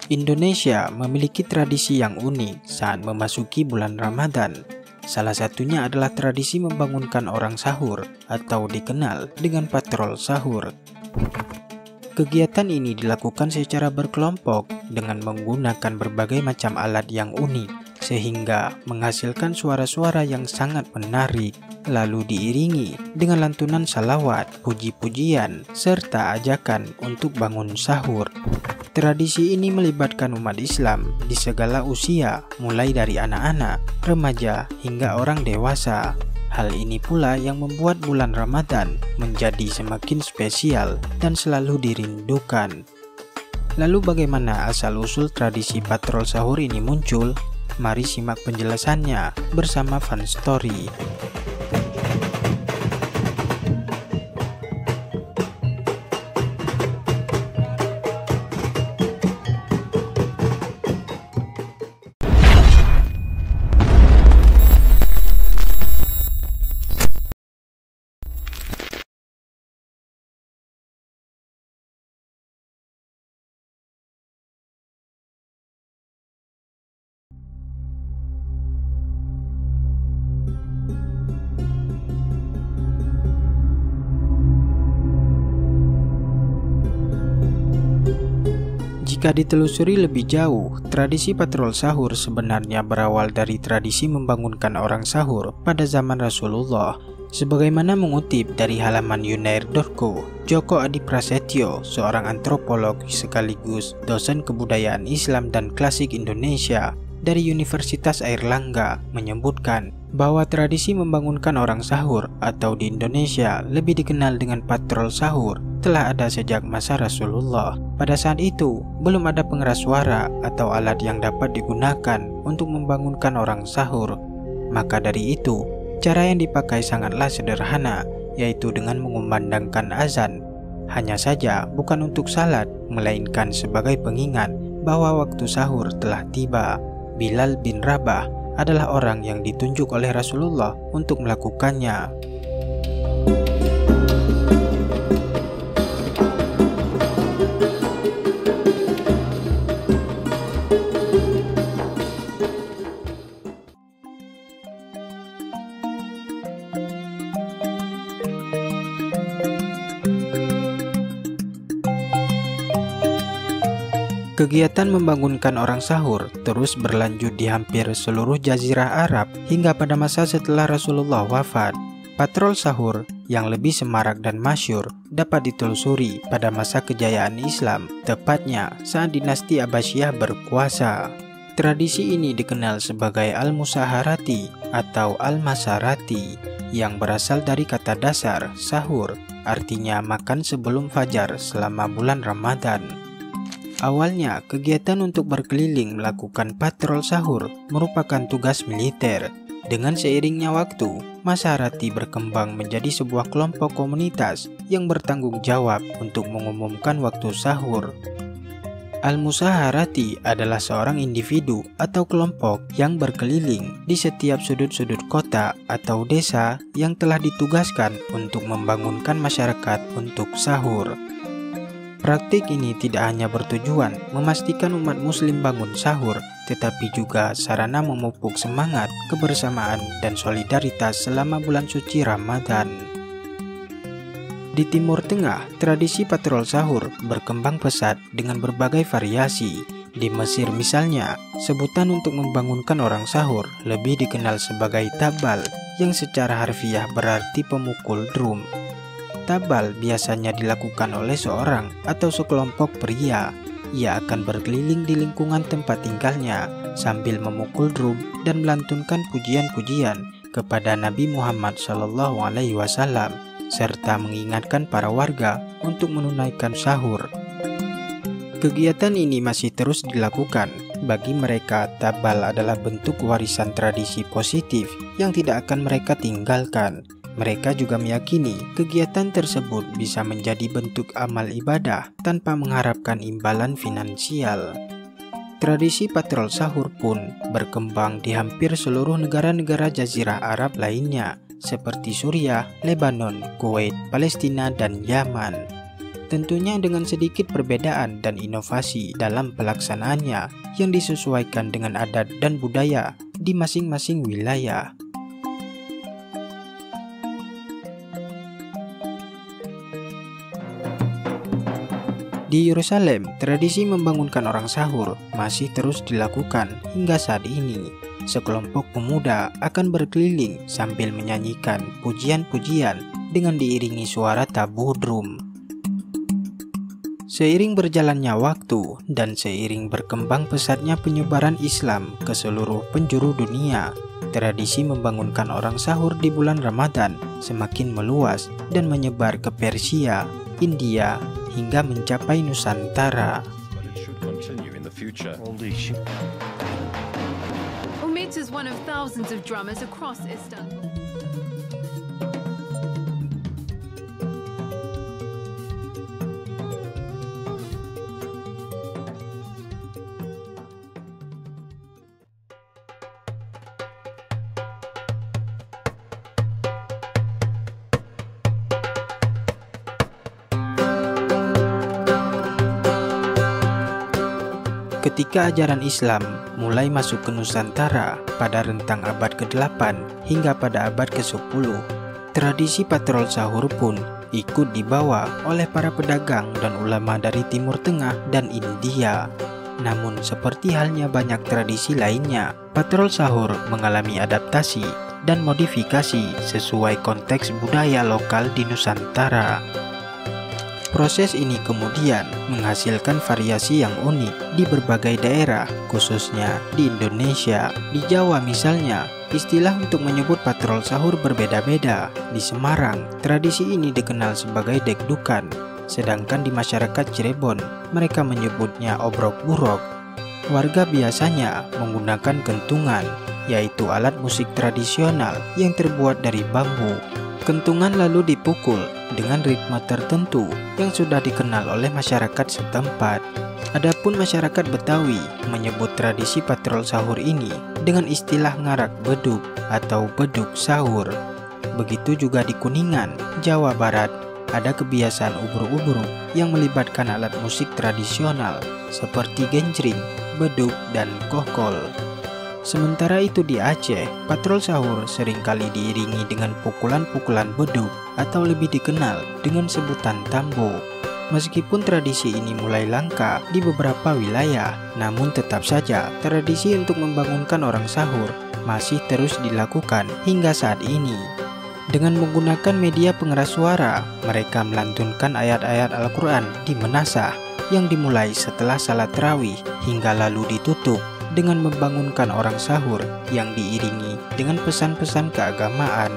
Indonesia memiliki tradisi yang unik saat memasuki bulan Ramadan. Salah satunya adalah tradisi membangunkan orang sahur atau dikenal dengan patrol sahur. Kegiatan ini dilakukan secara berkelompok dengan menggunakan berbagai macam alat yang unik sehingga menghasilkan suara-suara yang sangat menarik, lalu diiringi dengan lantunan salawat, puji-pujian, serta ajakan untuk bangun sahur. Tradisi ini melibatkan umat Islam di segala usia, mulai dari anak-anak, remaja, hingga orang dewasa. Hal ini pula yang membuat bulan Ramadan menjadi semakin spesial dan selalu dirindukan. Lalu bagaimana asal-usul tradisi patrol sahur ini muncul? Mari simak penjelasannya bersama Fun Story. Jika ditelusuri lebih jauh, tradisi patrol sahur sebenarnya berawal dari tradisi membangunkan orang sahur pada zaman Rasulullah. Sebagaimana mengutip dari halaman unair.co, Joko Adi Prasetyo, seorang antropolog sekaligus dosen kebudayaan Islam dan klasik Indonesia dari Universitas Airlangga, menyebutkan bahwa tradisi membangunkan orang sahur atau di Indonesia lebih dikenal dengan patrol sahur telah ada sejak masa Rasulullah. Pada saat itu, belum ada pengeras suara atau alat yang dapat digunakan untuk membangunkan orang sahur. Maka dari itu, cara yang dipakai sangatlah sederhana, yaitu dengan mengumandangkan azan. Hanya saja bukan untuk salat, melainkan sebagai pengingat bahwa waktu sahur telah tiba. Bilal bin Rabah adalah orang yang ditunjuk oleh Rasulullah untuk melakukannya. Kegiatan membangunkan orang sahur terus berlanjut di hampir seluruh jazirah Arab hingga pada masa setelah Rasulullah wafat. Patrol sahur yang lebih semarak dan masyhur dapat ditelusuri pada masa kejayaan Islam, tepatnya saat dinasti Abbasiyah berkuasa. Tradisi ini dikenal sebagai Al-Musaharati atau Al-Masarati yang berasal dari kata dasar sahur, artinya makan sebelum fajar selama bulan Ramadan. Awalnya, kegiatan untuk berkeliling melakukan patrol sahur merupakan tugas militer. Dengan seiringnya waktu, Masarati berkembang menjadi sebuah kelompok komunitas yang bertanggung jawab untuk mengumumkan waktu sahur. Al-Musaharati adalah seorang individu atau kelompok yang berkeliling di setiap sudut-sudut kota atau desa yang telah ditugaskan untuk membangunkan masyarakat untuk sahur. Praktik ini tidak hanya bertujuan memastikan umat muslim bangun sahur, tetapi juga sarana memupuk semangat, kebersamaan, dan solidaritas selama bulan suci Ramadan. Di Timur Tengah, tradisi patrol sahur berkembang pesat dengan berbagai variasi. Di Mesir misalnya, sebutan untuk membangunkan orang sahur lebih dikenal sebagai tabal, yang secara harfiah berarti pemukul drum. Tabal biasanya dilakukan oleh seorang atau sekelompok pria. Ia akan berkeliling di lingkungan tempat tinggalnya sambil memukul drum dan melantunkan pujian-pujian kepada Nabi Muhammad SAW serta mengingatkan para warga untuk menunaikan sahur. Kegiatan ini masih terus dilakukan. Bagi mereka, tabal adalah bentuk warisan tradisi positif yang tidak akan mereka tinggalkan. Mereka juga meyakini kegiatan tersebut bisa menjadi bentuk amal ibadah tanpa mengharapkan imbalan finansial. Tradisi patrol sahur pun berkembang di hampir seluruh negara-negara Jazirah Arab lainnya, seperti Suriah, Lebanon, Kuwait, Palestina, dan Yaman. tentunya dengan sedikit perbedaan dan inovasi dalam pelaksanaannya yang disesuaikan dengan adat dan budaya di masing-masing wilayah. Di Yerusalem, tradisi membangunkan orang sahur masih terus dilakukan hingga saat ini. Sekelompok pemuda akan berkeliling sambil menyanyikan pujian-pujian dengan diiringi suara tabuh drum. Seiring berjalannya waktu dan seiring berkembang pesatnya penyebaran Islam ke seluruh penjuru dunia, tradisi membangunkan orang sahur di bulan Ramadan semakin meluas dan menyebar ke Persia, India, hingga mencapai Nusantara. Umit is one of thousands of drummers across Istanbul. Ketika ajaran Islam mulai masuk ke Nusantara pada rentang abad ke-8 hingga pada abad ke-10, tradisi patrol sahur pun ikut dibawa oleh para pedagang dan ulama dari Timur Tengah dan India. Namun seperti halnya banyak tradisi lainnya, patrol sahur mengalami adaptasi dan modifikasi sesuai konteks budaya lokal di Nusantara. Proses ini kemudian menghasilkan variasi yang unik di berbagai daerah, khususnya di Indonesia. Di Jawa misalnya, istilah untuk menyebut patrol sahur berbeda-beda. Di Semarang, tradisi ini dikenal sebagai dekdukan, sedangkan di masyarakat Cirebon, mereka menyebutnya obrok-burok. Warga biasanya menggunakan kentungan, yaitu alat musik tradisional yang terbuat dari bambu. Kentungan lalu dipukul dengan ritme tertentu yang sudah dikenal oleh masyarakat setempat. Adapun masyarakat Betawi menyebut tradisi patrol sahur ini dengan istilah ngarak beduk atau beduk sahur. Begitu juga di Kuningan, Jawa Barat, ada kebiasaan ubruk-ubruk yang melibatkan alat musik tradisional seperti genjring, beduk, dan kohkol. Sementara itu di Aceh, patrol sahur seringkali diiringi dengan pukulan-pukulan beduk atau lebih dikenal dengan sebutan tambo. Meskipun tradisi ini mulai langka di beberapa wilayah, namun tetap saja tradisi untuk membangunkan orang sahur masih terus dilakukan hingga saat ini. Dengan menggunakan media pengeras suara, mereka melantunkan ayat-ayat Al-Quran di menasah yang dimulai setelah salat tarawih hingga lalu ditutup dengan membangunkan orang sahur yang diiringi dengan pesan-pesan keagamaan.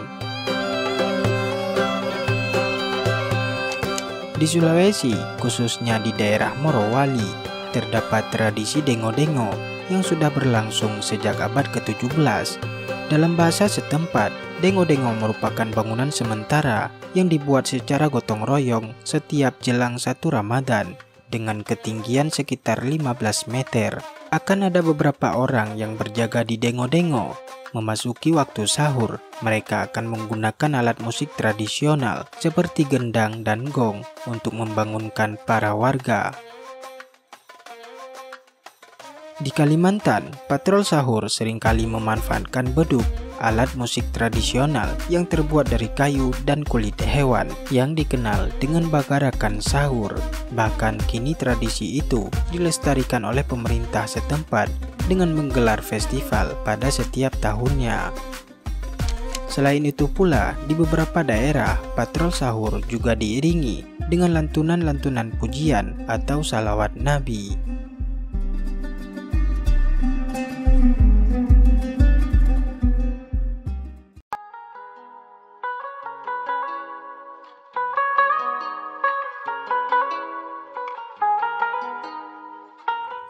Di Sulawesi, khususnya di daerah Morowali, terdapat tradisi dengo-dengo yang sudah berlangsung sejak abad ke-17. Dalam bahasa setempat, dengo-dengo merupakan bangunan sementara yang dibuat secara gotong royong setiap jelang 1 Ramadan dengan ketinggian sekitar 15 meter. Akan ada beberapa orang yang berjaga di dengo-dengo. Memasuki waktu sahur, mereka akan menggunakan alat musik tradisional seperti gendang dan gong untuk membangunkan para warga. Di Kalimantan, patrol sahur seringkali memanfaatkan beduk, alat musik tradisional yang terbuat dari kayu dan kulit hewan yang dikenal dengan bagarakan sahur. Bahkan kini tradisi itu dilestarikan oleh pemerintah setempat dengan menggelar festival pada setiap tahunnya. Selain itu pula, di beberapa daerah, patrol sahur juga diiringi dengan lantunan-lantunan pujian atau salawat Nabi.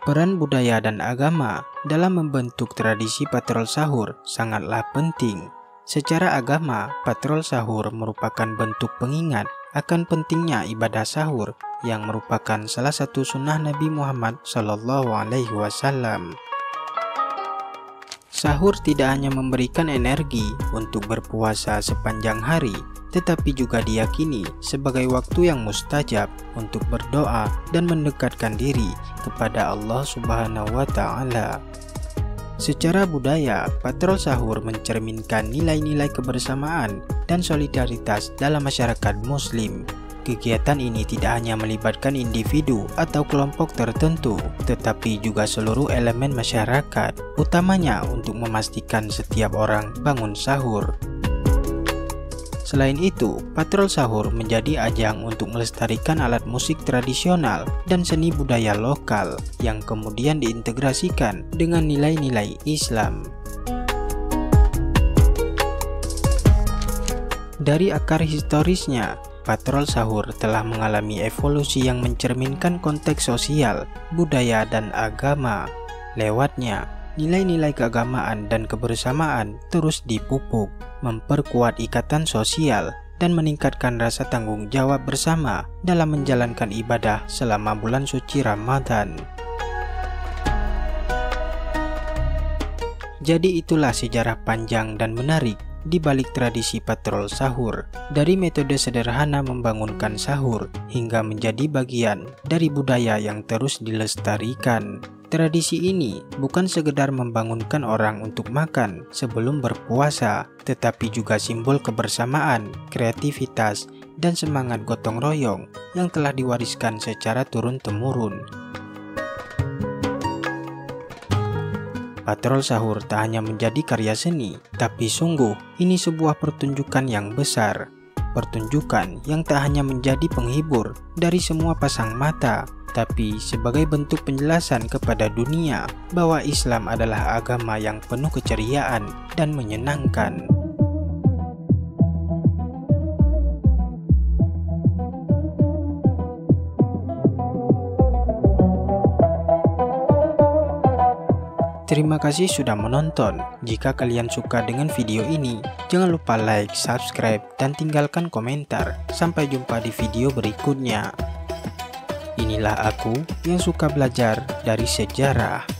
Peran budaya dan agama dalam membentuk tradisi patrol sahur sangatlah penting. Secara agama, patrol sahur merupakan bentuk pengingat akan pentingnya ibadah sahur yang merupakan salah satu sunnah Nabi Muhammad SAW. Sahur tidak hanya memberikan energi untuk berpuasa sepanjang hari, tetapi juga diyakini sebagai waktu yang mustajab untuk berdoa dan mendekatkan diri kepada Allah Subhanahu wa Ta'ala. Secara budaya, patrol sahur mencerminkan nilai-nilai kebersamaan dan solidaritas dalam masyarakat Muslim. Kegiatan ini tidak hanya melibatkan individu atau kelompok tertentu, tetapi juga seluruh elemen masyarakat, utamanya untuk memastikan setiap orang bangun sahur. Selain itu, patrol sahur menjadi ajang untuk melestarikan alat musik tradisional dan seni budaya lokal yang kemudian diintegrasikan dengan nilai-nilai Islam. Dari akar historisnya, patrol sahur telah mengalami evolusi yang mencerminkan konteks sosial, budaya, dan agama. Lewatnya, nilai-nilai keagamaan dan kebersamaan terus dipupuk, memperkuat ikatan sosial, dan meningkatkan rasa tanggung jawab bersama dalam menjalankan ibadah selama bulan suci Ramadan. Jadi itulah sejarah panjang dan menarik di balik tradisi patrol sahur, dari metode sederhana membangunkan sahur hingga menjadi bagian dari budaya yang terus dilestarikan. Tradisi ini bukan sekedar membangunkan orang untuk makan sebelum berpuasa, tetapi juga simbol kebersamaan, kreativitas, dan semangat gotong royong yang telah diwariskan secara turun-temurun. Patrol sahur tak hanya menjadi karya seni, tapi sungguh ini sebuah pertunjukan yang besar. Pertunjukan yang tak hanya menjadi penghibur dari semua pasang mata, tapi sebagai bentuk penjelasan kepada dunia bahwa Islam adalah agama yang penuh keceriaan dan menyenangkan. Terima kasih sudah menonton. Jika kalian suka dengan video ini, jangan lupa like, subscribe, dan tinggalkan komentar. Sampai jumpa di video berikutnya. Inilah aku yang suka belajar dari sejarah.